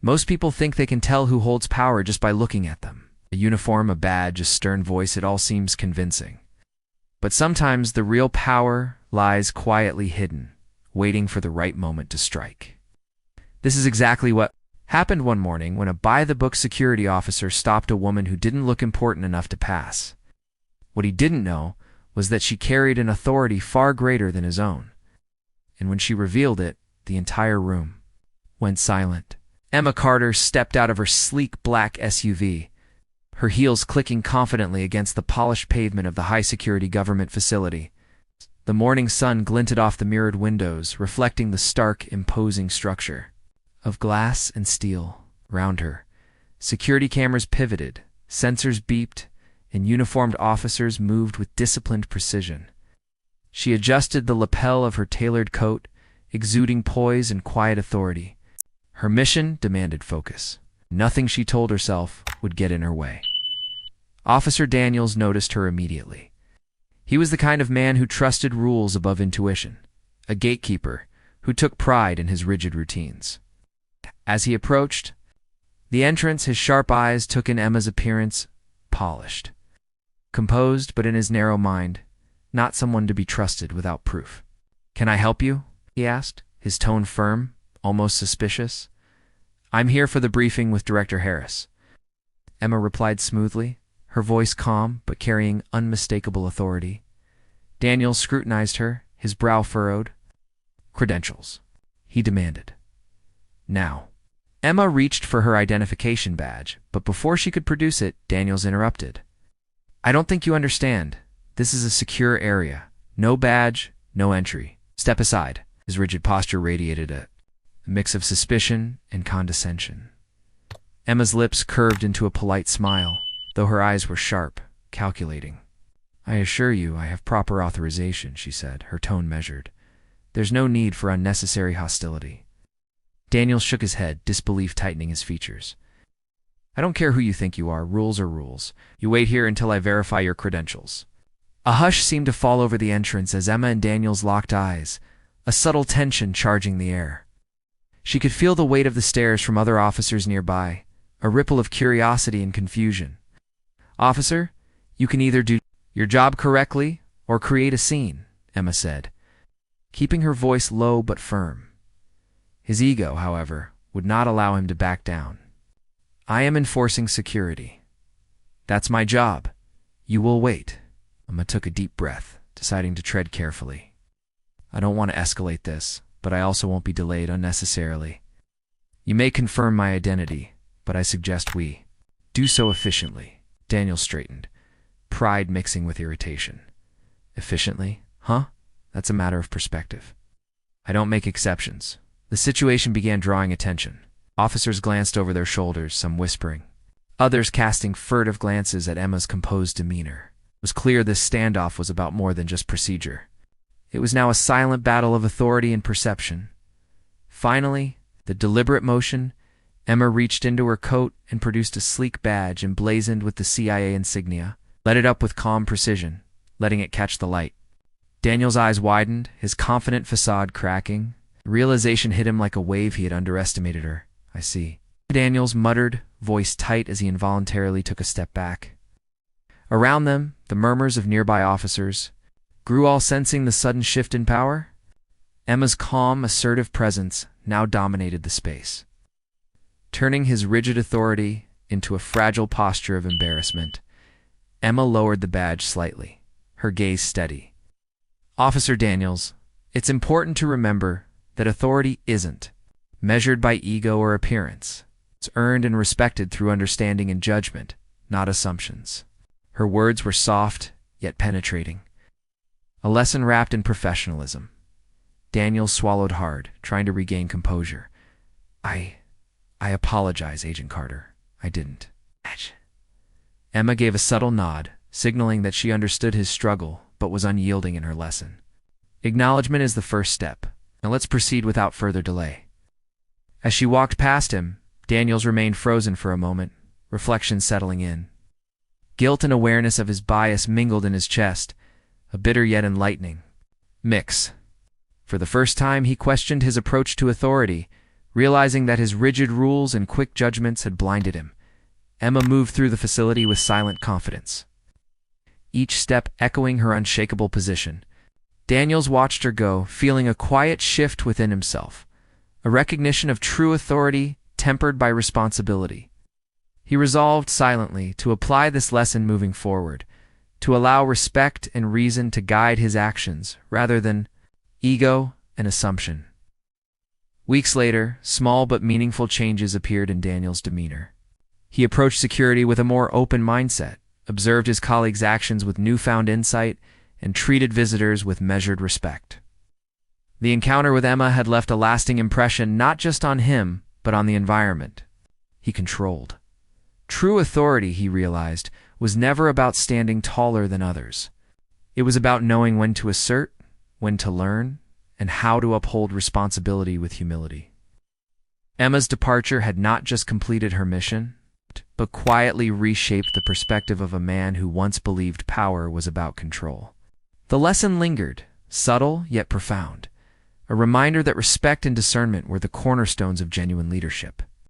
Most people think they can tell who holds power just by looking at them. A uniform, a badge, a stern voice, it all seems convincing. But sometimes the real power lies quietly hidden, waiting for the right moment to strike. This is exactly what happened one morning when a by-the-book security officer stopped a woman who didn't look important enough to pass. What he didn't know was that she carried an authority far greater than his own. And when she revealed it, the entire room went silent. Emma Carter stepped out of her sleek black SUV, her heels clicking confidently against the polished pavement of the high-security government facility. The morning sun glinted off the mirrored windows, reflecting the stark, imposing structure of glass and steel around her. Security cameras pivoted, sensors beeped, and uniformed officers moved with disciplined precision. She adjusted the lapel of her tailored coat, exuding poise and quiet authority. Her mission demanded focus. Nothing, she told herself, would get in her way. Officer Daniels noticed her immediately. He was the kind of man who trusted rules above intuition, a gatekeeper who took pride in his rigid routines. As he approached the entrance, his sharp eyes took in Emma's appearance, polished, composed, but in his narrow mind, not someone to be trusted without proof. "Can I help you?" he asked, his tone firm, almost suspicious. "I'm here for the briefing with Director Harris," Emma replied smoothly, her voice calm but carrying unmistakable authority. Daniels scrutinized her, his brow furrowed. "Credentials," he demanded. "Now." Emma reached for her identification badge, but before she could produce it, Daniels interrupted. "I don't think you understand. This is a secure area. No badge, no entry. Step aside." His rigid posture radiated a mix of suspicion and condescension. Emma's lips curved into a polite smile, though her eyes were sharp, calculating. "I assure you I have proper authorization," she said, her tone measured. "There's no need for unnecessary hostility." Daniels shook his head, disbelief tightening his features. "I don't care who you think you are. Rules are rules. You wait here until I verify your credentials." A hush seemed to fall over the entrance as Emma and Daniels locked eyes, a subtle tension charging the air. She could feel the weight of the stares from other officers nearby, a ripple of curiosity and confusion. "Officer, you can either do your job correctly or create a scene," Emma said, keeping her voice low but firm. His ego, however, would not allow him to back down. "I am enforcing security. That's my job. You will wait." Emma took a deep breath, deciding to tread carefully. "I don't want to escalate this, but I also won't be delayed unnecessarily. You may confirm my identity, but I suggest we do so efficiently." Daniel straightened, pride mixing with irritation. "Efficiently? Huh? That's a matter of perspective. I don't make exceptions." The situation began drawing attention. Officers glanced over their shoulders, some whispering, others casting furtive glances at Emma's composed demeanor. It was clear this standoff was about more than just procedure. It was now a silent battle of authority and perception. Finally, the deliberate motion, Emma reached into her coat and produced a sleek badge emblazoned with the CIA insignia, led it up with calm precision, letting it catch the light. Daniel's eyes widened, his confident facade cracking. Realization hit him like a wave. He had underestimated her. "I see," Daniels muttered, voice tight as he involuntarily took a step back. Around them, the murmurs of nearby officers grew, all sensing the sudden shift in power. Emma's calm, assertive presence now dominated the space, turning his rigid authority into a fragile posture of embarrassment. Emma lowered the badge slightly, her gaze steady. "Officer Daniels, it's important to remember that authority isn't measured by ego or appearance. It's earned and respected through understanding and judgment, not assumptions." Her words were soft, yet penetrating, a lesson wrapped in professionalism. Daniels swallowed hard, trying to regain composure. I apologize, Agent Carter. I didn't." Emma gave a subtle nod, signaling that she understood his struggle, but was unyielding in her lesson. "Acknowledgement is the first step. Now let's proceed without further delay." As she walked past him, Daniels remained frozen for a moment, reflection settling in. Guilt and awareness of his bias mingled in his chest, a bitter yet enlightening mix. For the first time, he questioned his approach to authority, Realizing that his rigid rules and quick judgments had blinded him, Emma moved through the facility with silent confidence, each step echoing her unshakable position. Daniels watched her go, feeling a quiet shift within himself, a recognition of true authority tempered by responsibility. He resolved silently to apply this lesson moving forward, to allow respect and reason to guide his actions rather than ego and assumption. Weeks later, small but meaningful changes appeared in Daniel's demeanor. He approached security with a more open mindset, observed his colleagues' actions with newfound insight, and treated visitors with measured respect. The encounter with Emma had left a lasting impression not just on him, but on the environment he controlled. True authority, he realized, was never about standing taller than others. It was about knowing when to assert, when to learn, and how to uphold responsibility with humility. Emma's departure had not just completed her mission, but quietly reshaped the perspective of a man who once believed power was about control. The lesson lingered, subtle yet profound, a reminder that respect and discernment were the cornerstones of genuine leadership.